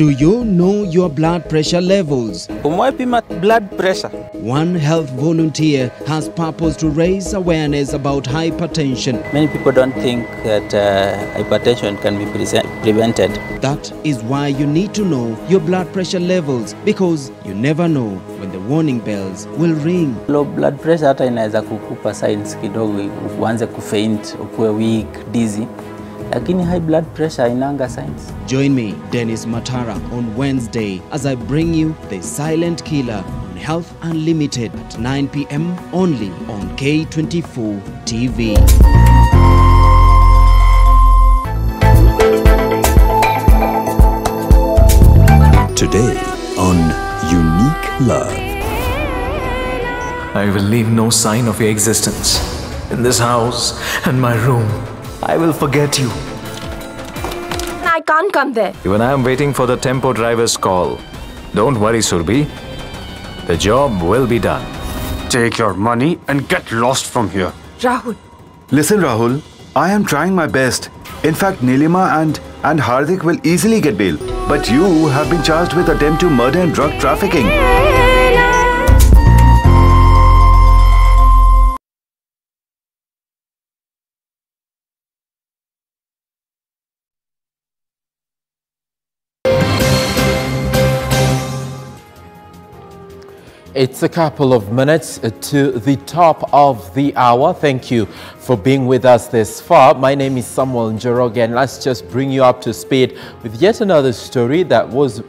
Do you know your blood pressure levels? Umepima blood pressure. One health volunteer has purpose to raise awareness about hypertension. Many people don't think that hypertension can be prevented. That is why you need to know your blood pressure levels, because you never know when the warning bells will ring. Low blood pressure hata inaweza kukupa signs kidogo, uanze kufaint, ukuwe weak, dizzy. Lakini high blood pressure inanga signs. Join me, Dennis Matara, on Wednesday as I bring you The Silent Killer on Health Unlimited at 9 p.m. only on K24 TV. Today on Unique Love. I will leave no sign of your existence in this house and my room. I will forget you. I can't come there. Even I am waiting for the tempo driver's call. Don't worry, Surbi. The job will be done. Take your money and get lost from here. Rahul. Listen, Rahul, I am trying my best. In fact, Nilima and Hardik will easily get bail. But you have been charged with attempt to murder and drug trafficking. It's a couple of minutes to the top of the hour. Thank you for being with us this far. My name is Samuel Njoroge, and let's just bring you up to speed with yet another story that was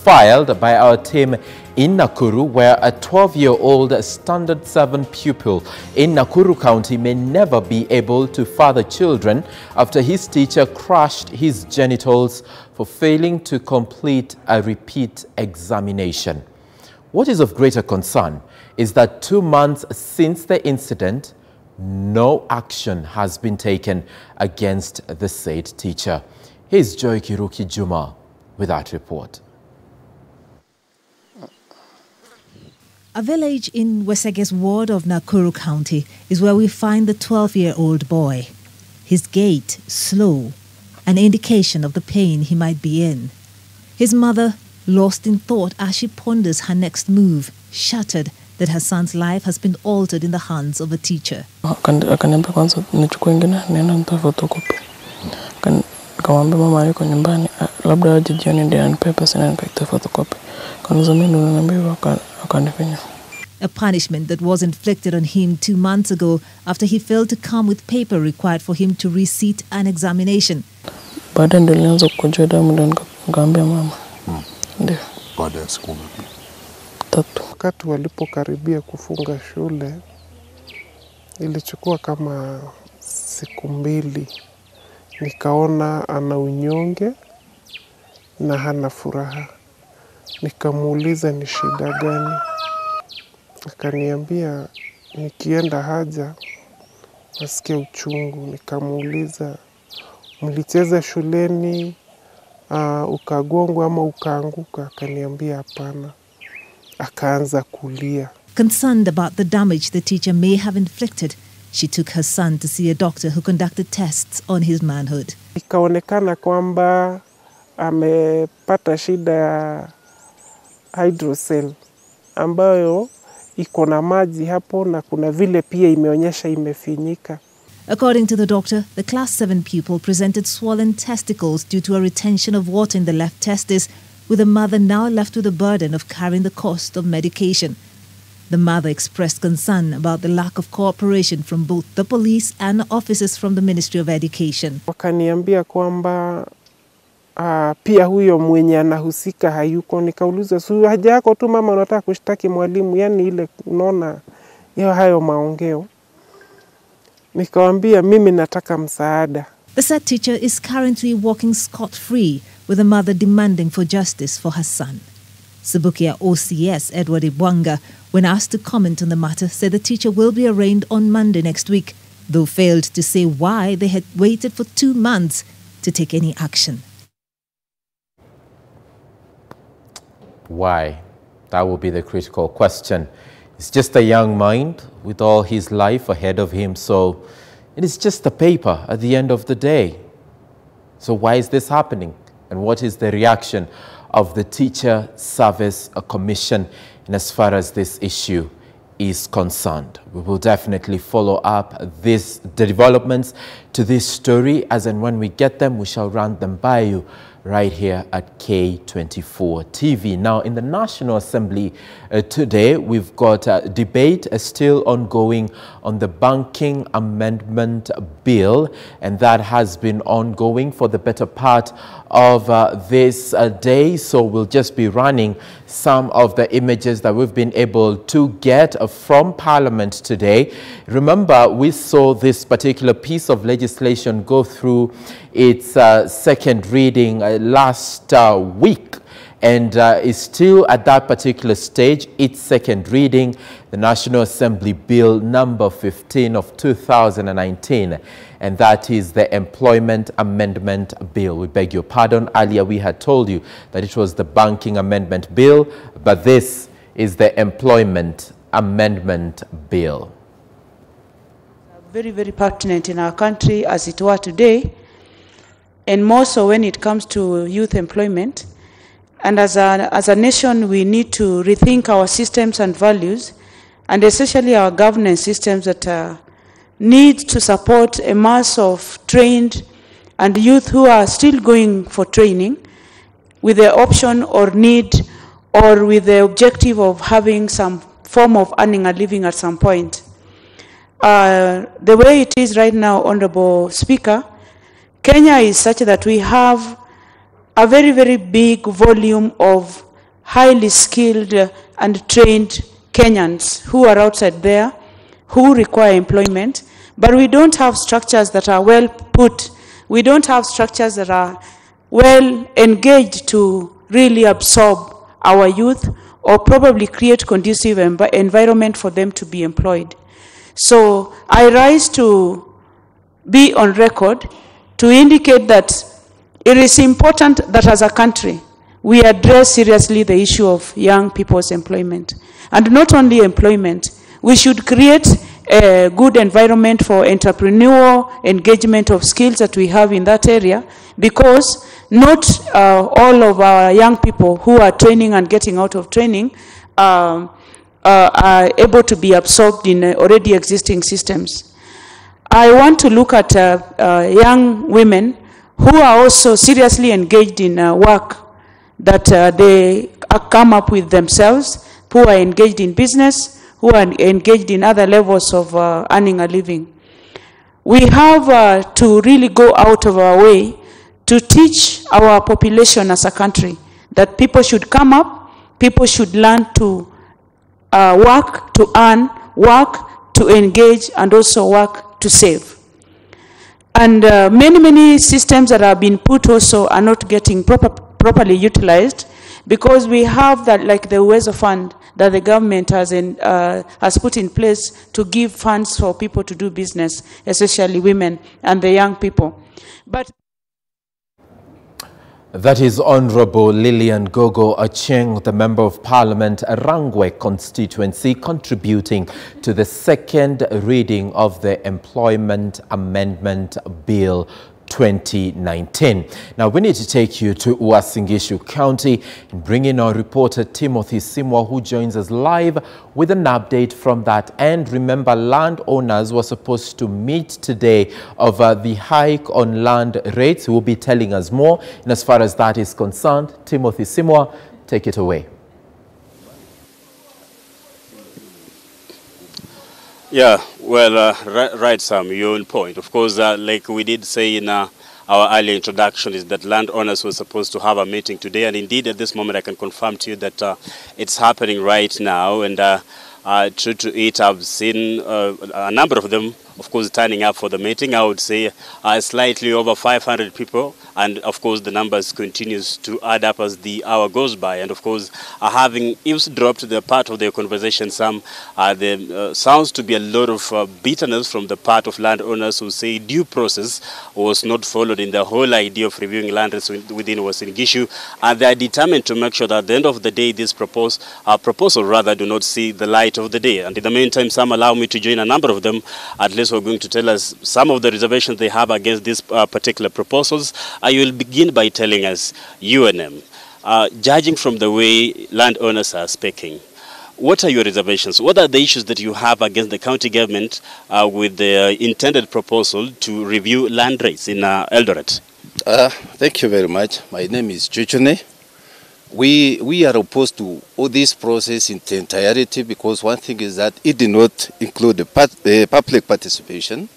filed by our team in Nakuru, where a 12-year-old Standard 7 pupil in Nakuru County may never be able to father children after his teacher crushed his genitals for failing to complete a repeat examination. What is of greater concern is that 2 months since the incident, no action has been taken against the said teacher. Here's Joy Kiruki Juma with that report. A village in Wesege's ward of Nakuru County is where we find the 12-year-old boy. His gait slow, an indication of the pain he might be in. His mother, lost in thought as she ponders her next move, shattered that her son's life has been altered in the hands of a teacher. Akaniambia kwanza nichukue ingine nenda nitafotokopi. Nikamwambia mama yuko nyumbani, labda aje jioni ndio anipe pesa na nikaita fotokopi. Kwanza mimi ndo niambiwa akanifinya. A punishment that was inflicted on him 2 months ago after he failed to come with paper required for him to resit an examination. Baada ndio nilianza kujua damu, ndio nikamwambia mama. Ndio. Baada ya siku ngapi? 3. Wakati walipokaribia kufunga shule, ilichukua kama siku 2. Nikaona ana unyonge na hana furaha. Nikamuuliza ni shida gani. Akaniambia nikienda haja nasikia uchungu. Nikamuuliza mlicheza shuleni ukagongwa ama ukaanguka? Akaniambia hapana. Akaanza kulia. Concerned about the damage the teacher may have inflicted, she took her son to see a doctor who conducted tests on his manhood. Ikaonekana kwamba amepata shida ya hydrocele ambayo iko na maji hapo na kuna vile pia imeonyesha imefinyika. According to the doctor, the class 7 pupil presented swollen testicles due to a retention of water in the left testes, with the mother now left with the burden of carrying the cost of medication. The mother expressed concern about the lack of cooperation from both the police and officers from the Ministry of Education. Wakaniambia kwamba pia huyo mwenye anahusika hayuko. Nikauliza, haja yako tu mama unataka kushtaki mwalimu? Yani ile unaona hayo maongeo. Nikamwambia mimi nataka msaada. The said teacher is currently walking scot-free, with the mother demanding for justice for her son. Subukia OCS Edward Ibwanga, when asked to comment on the matter, said the teacher will be arraigned on Monday next week, though failed to say why they had waited for 2 months to take any action. Why? That will be the critical question. He's just a young mind with all his life ahead of him, so it is just a paper at the end of the day. So why is this happening? And what is the reaction of the Teacher Service Commission in as far as this issue is concerned? We will definitely follow up the developments to this story, as and when we get them, we shall run them by you right here at K24 TV. Now, in the National Assembly today, we've got a debate still ongoing on the Banking Amendment Bill, and that has been ongoing for the better part of this day. So we'll just be running some of the images that we've been able to get from Parliament today. Remember, we saw this particular piece of legislation go through its second reading last week, and is still at that particular stage, its second reading, the National Assembly Bill number 15 of 2019, and that is the Employment Amendment Bill. We beg your pardon, earlier we had told you that it was the Banking Amendment Bill, but this is the Employment Amendment Bill. Very, very pertinent in our country as it were today, and more so when it comes to youth employment. And as a nation, we need to rethink our systems and values, and especially our governance systems that need to support a mass of trained and youth who are still going for training with the option or need or with the objective of having some form of earning a living at some point. The way it is right now, Honorable Speaker, Kenya is such that we have a very, very big volume of highly skilled and trained Kenyans who are outside there, who require employment, but we don't have structures that are well put. We don't have structures that are well engaged to really absorb our youth or probably create conducive environment for them to be employed. So I rise to be on record to indicate that it is important that as a country, we address seriously the issue of young people's employment. And not only employment, we should create a good environment for entrepreneurial engagement of skills that we have in that area, because not all of our young people who are training and getting out of training are able to be absorbed in already existing systems. I want to look at young women who are also seriously engaged in work that they come up with themselves, who are engaged in business, who are engaged in other levels of earning a living. We have to really go out of our way to teach our population as a country that people should come up, people should learn to work, to earn, work, to engage, and also work to save. And many systems that have been put also are not getting properly utilized, because we have that, like the Uwezo Fund that the government has put in place to give funds for people to do business, especially women and the young people. But that is Honorable Lillian Gogo Acheng, the Member of Parliament, Rangwe constituency, contributing to the second reading of the Employment Amendment Bill 2019. Now, we need to take you to Uasin Gishu County and bring in our reporter Timothy Simwa, who joins us live with an update from that. And remember, landowners were supposed to meet today over the hike on land rates. He will be telling us more. And as far as that is concerned, Timothy Simwa, take it away. Yeah, well, right, Sam, you're on point. Of course, like we did say in our earlier introduction, is that landowners were supposed to have a meeting today, and indeed at this moment I can confirm to you that it's happening right now. And true to it, I've seen a number of them, of course, turning up for the meeting. I would say slightly over 500 people, and of course the numbers continues to add up as the hour goes by. And of course, having eavesdropped the part of their conversation, some there sounds to be a lot of bitterness from the part of landowners who say due process was not followed in the whole idea of reviewing land rights within Uasin Gishu, and they are determined to make sure that at the end of the day this proposal rather do not see the light of the day. And in the meantime, some allow me to join a number of them, at least MCAs who are going to tell us some of the reservations they have against these particular proposals. I will begin by telling us, UNM, judging from the way landowners are speaking, what are your reservations? What are the issues that you have against the county government with the intended proposal to review land rates in Eldoret? Thank you very much. My name is Chuchune. We are opposed to all this process in its entirety because one thing is that it did not include the public participation.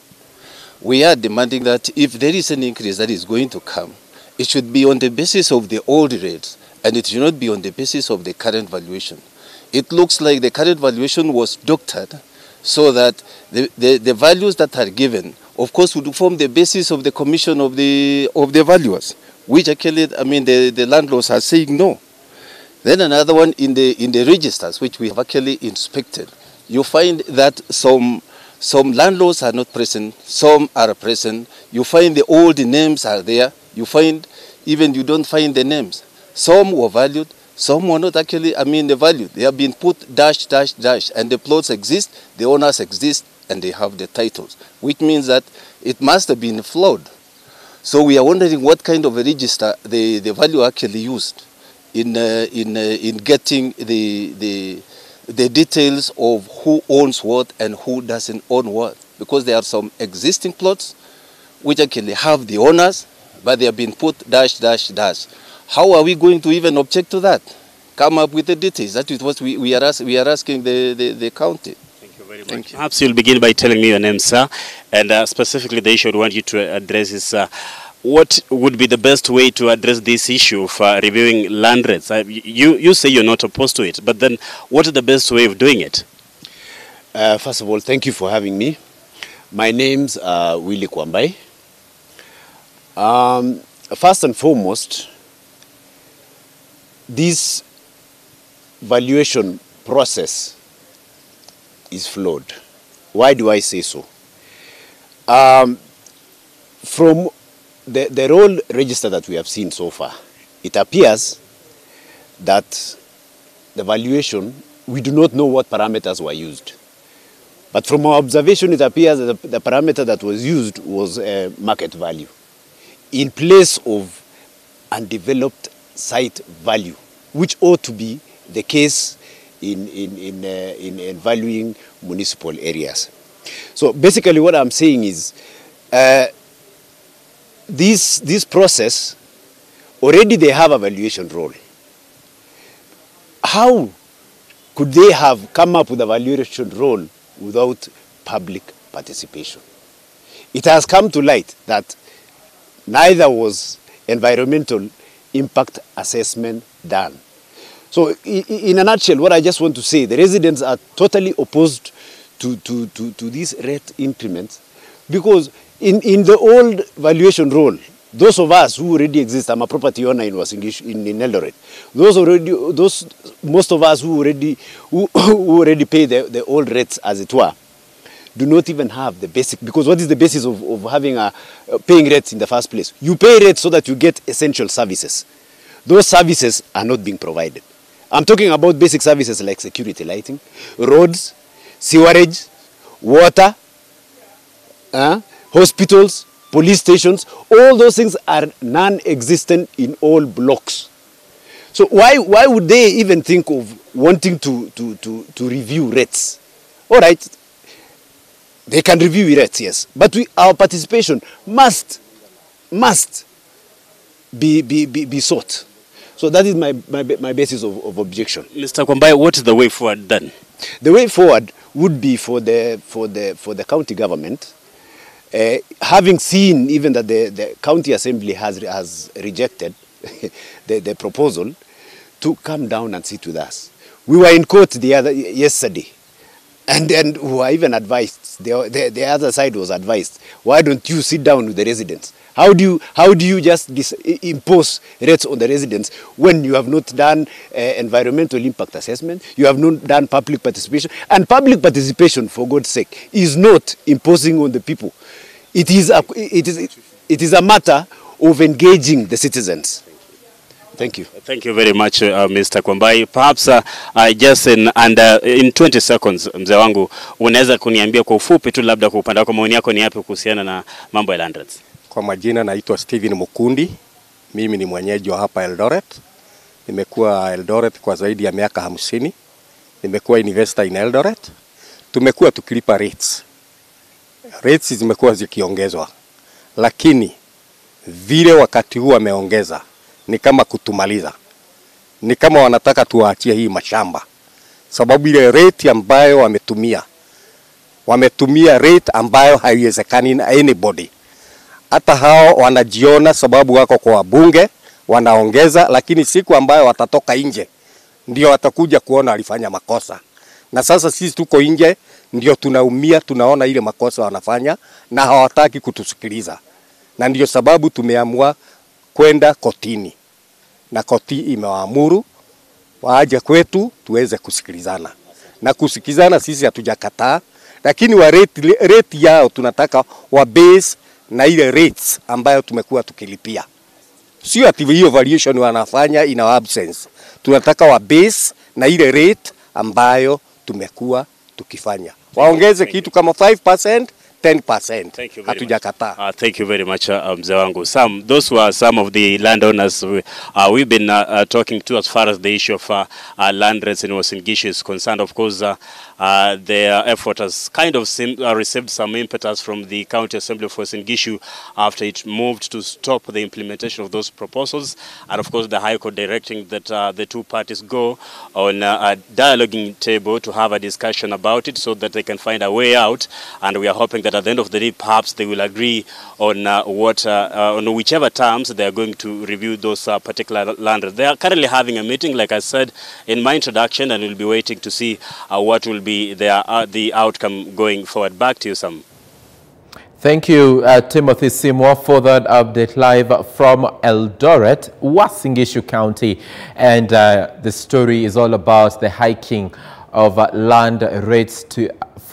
We are demanding that if there is an increase that is going to come, it should be on the basis of the old rates and it should not be on the basis of the current valuation. It looks like the current valuation was doctored so that the values that are given, of course, would form the basis of the commission of the valuers, which actually, I mean, the landlords are saying no. Then another one in the registers, which we have actually inspected, you find that some landlords are not present, some are present. You find the old names are there. You find even you don't find the names. Some were valued. Some were not actually, I mean, the value. They have been put dash, dash, dash, and the plots exist, the owners exist, and they have the titles, which means that it must have been flawed. So we are wondering what kind of a register the value actually used in getting the details of who owns what and who doesn't own what. Because there are some existing plots which actually have the owners, but they have been put dash, dash, dash. How are we going to even object to that? Come up with the details. That is what we are asking the county. Thank you very much. Perhaps you'll begin by telling me your name, sir, and specifically the issue I want you to address is what would be the best way to address this issue of reviewing land rates? You say you're not opposed to it, but then what is the best way of doing it? First of all, thank you for having me. My name's Willie Kwambai. First and foremost, this valuation process is flawed. Why do I say so? From the roll register that we have seen so far, it appears that the valuation, we do not know what parameters were used. But from our observation, it appears that the parameter that was used was market value in place of undeveloped site value, which ought to be the case in valuing municipal areas. So basically what I'm saying is this process, already they have a valuation role. How could they have come up with a valuation role without public participation? It has come to light that neither was environmental impact assessment done. So in a nutshell, what I just want to say, the residents are totally opposed to these rate increments because in the old valuation role, those of us who already exist, I'm a property owner in Eldoret, most of us who already pay the old rates, as it were, do not even have the basic, because what is the basis of having paying rates in the first place? You pay rates so that you get essential services. Those services are not being provided. I'm talking about basic services like security lighting, roads, sewerage, water, hospitals, police stations. All those things are non-existent in all blocks. So why would they even think of wanting to review rates? All right, they can review rates, yes, but our participation must be sought. So that is my basis of objection. Mr. Kwambai, what is the way forward then? The way forward would be for the county government, having seen even that the county assembly has rejected the proposal, to come down and sit with us. We were in court yesterday, and then we were even advised. The other side was advised, why don't you sit down with the residents? How do you just impose rates on the residents when you have not done environmental impact assessment, you have not done public participation, and public participation, for God's sake, is not imposing on the people. It is a matter of engaging the citizens. Thank you. Thank you very much, Mr. Kwambai. Perhaps just in 20 seconds, mzee wangu, unaweza kuniambia kwa ufupi tu labda kwa upande wako maoni yako ni yapi kuhusiana na mambo ya land rights? Kwa majina naitwa Steven Mukundi. Mimi ni mwenyeji wa hapa Eldoret. Nimekuwa Eldoret kwa zaidi ya miaka 50. Nimekuwa investor in Eldoret. Tumekuwa tukilipa rates. Rates zimekuwa zikiongezwa. Lakini vile wakati huu wameongeza ni kama kutumaliza. Ni kama wanataka tuwaachie hii mashamba. Sababu ile rate ambayo wametumia rate ambayo haiwezekani na anybody. Hata hao wanajiona sababu wako kwa wabunge wanaongeza, lakini siku ambayo watatoka nje ndio watakuja kuona alifanya makosa. Na sasa sisi tuko nje ndio tunaumia, tunaona ile makosa wanafanya na hawataki kutusikiliza. Na ndio sababu tumeamua kwenda kotini. Na koti imewaamuru waje kwetu tuweze kusikilizana. Na kusikilizana sisi hatujakataa, lakini wa rate yao tunataka wa base na ile rates ambayo tumekuwa tukilipia. Sio ati hiyo valuation wanafanya in our absence. Tunataka wa base na ile rate ambayo tumekuwa tukifanya. Waongeze kitu kama 5%, 10%. Hatujakataa. Thank you very much, mzee wangu. Those were some of the landowners we've been talking to as far as the issue of land rights in Uasin Gishu is concerned. Of course, their effort has kind of received some impetus from the County Assembly of Uasin Gishu after it moved to stop the implementation of those proposals. And of course, the High Court directing that the two parties go on a dialoguing table to have a discussion about it so that they can find a way out. And we are hoping that at the end of the day, perhaps they will agree on on whichever terms they are going to review those particular land. They are currently having a meeting, like I said in my introduction, and we'll be waiting to see what will be the outcome going forward. Back to you, Sam. Thank you, Timothy Seymour, for that update live from Eldoret, Uasin Gishu County. And the story is all about the hiking of land rates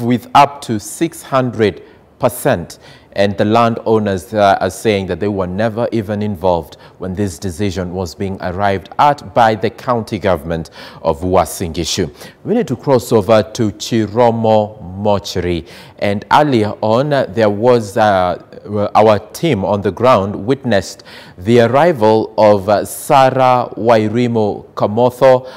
with up to 600%. And the landowners are saying that they were never even involved when this decision was being arrived at by the county government of Uasin Gishu. We need to cross over to Chiromo Mortuary. And earlier on, there was our team on the ground witnessed the arrival of Sarah Wairimo Kamotho.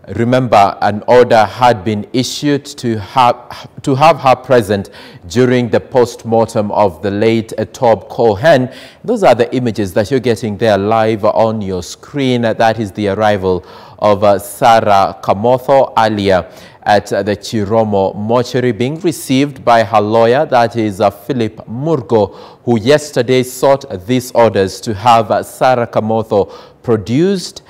Remember, an order had been issued to have her present during the post-mortem of the late Tob Cohen. Those are the images that you're getting there live on your screen. That is the arrival of Sarah Kamotho earlier at the Chiromo Mortuary, being received by her lawyer, that is Philip Murgo, who yesterday sought these orders to have Sarah Kamotho produced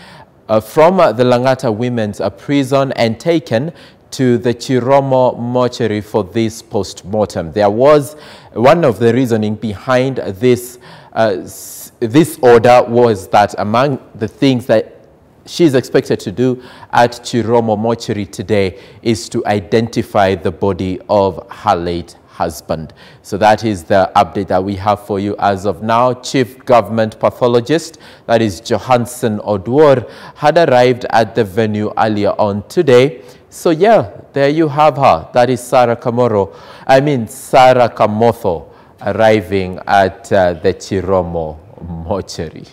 from the Langata Women's Prison and taken to the Chiromo Mortuary for this post-mortem. There was one of the reasoning behind this this order was that among the things that she's expected to do at Chiromo Mortuary today is to identify the body of her late husband. So that is the update that we have for you as of now. Chief Government Pathologist, that is Johansson Odwor, had arrived at the venue earlier on today. So yeah, there you have her. That is Sarah Kamotho arriving at the Chiromo Mortuary.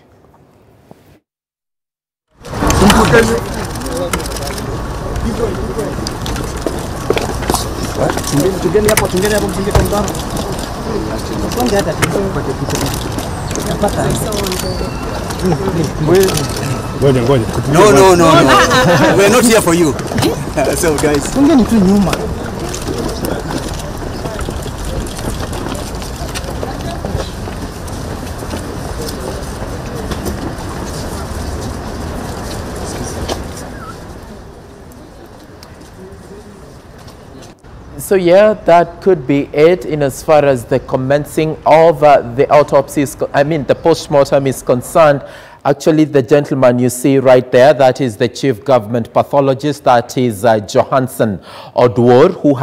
No. We're not here for you. So guys. So yeah, that could be it in as far as the commencing of the autopsy, the post-mortem is concerned. Actually, the gentleman you see right there, that is the chief government pathologist, that is Johansson Odwor, who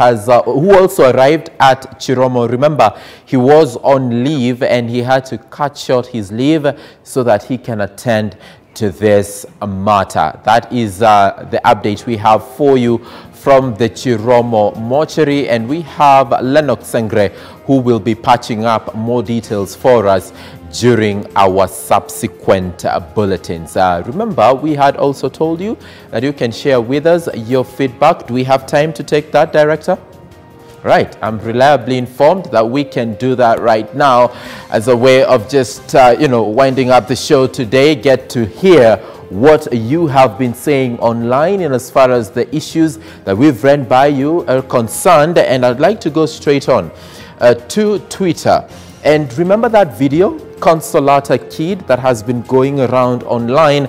also arrived at Chiromo. Remember, he was on leave and he had to cut short his leave so that he can attend to this matter. That is the update we have for you from the Chiromo mortuary, and we have Lennox Sengre who will be patching up more details for us during our subsequent bulletins. Remember, we had also told you that you can share with us your feedback. Do we have time to take that, Director? Right, I'm reliably informed that we can do that right now as a way of just, winding up the show today. Get to hear what you have been saying online and as far as the issues that we've run by you are concerned. And I'd like to go straight on to Twitter. And remember that video, Consolata Kid, that has been going around online,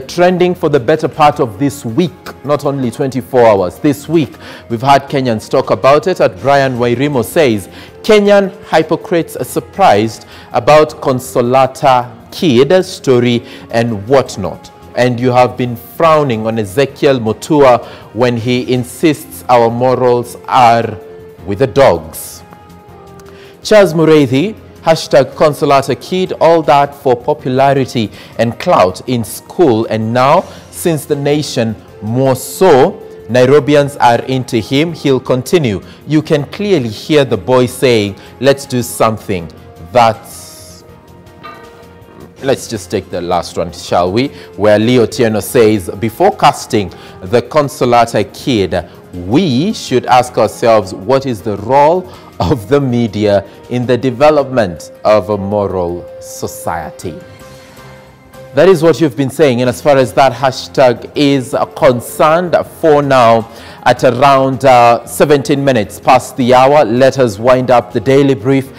trending for the better part of this week, not only 24 hours. This week, we've had Kenyans talk about it. Brian Wairimo says, Kenyan hypocrites are surprised about Consolata Kid story and whatnot. And you have been frowning on Ezekiel Mutua when he insists our morals are with the dogs. Charles Mureithi, hashtag Consolata Kid, all that for popularity and clout in school. And now, since the nation more so, Nairobians are into him, he'll continue. You can clearly hear the boy saying, let's do something. Let's just take the last one, shall we? Where Leo Tieno says, before casting the Consolata Kid, we should ask ourselves, what is the role of the media in the development of a moral society? That is what you've been saying. And as far as that hashtag is concerned, for now, at around 17 minutes past the hour, let us wind up the daily brief.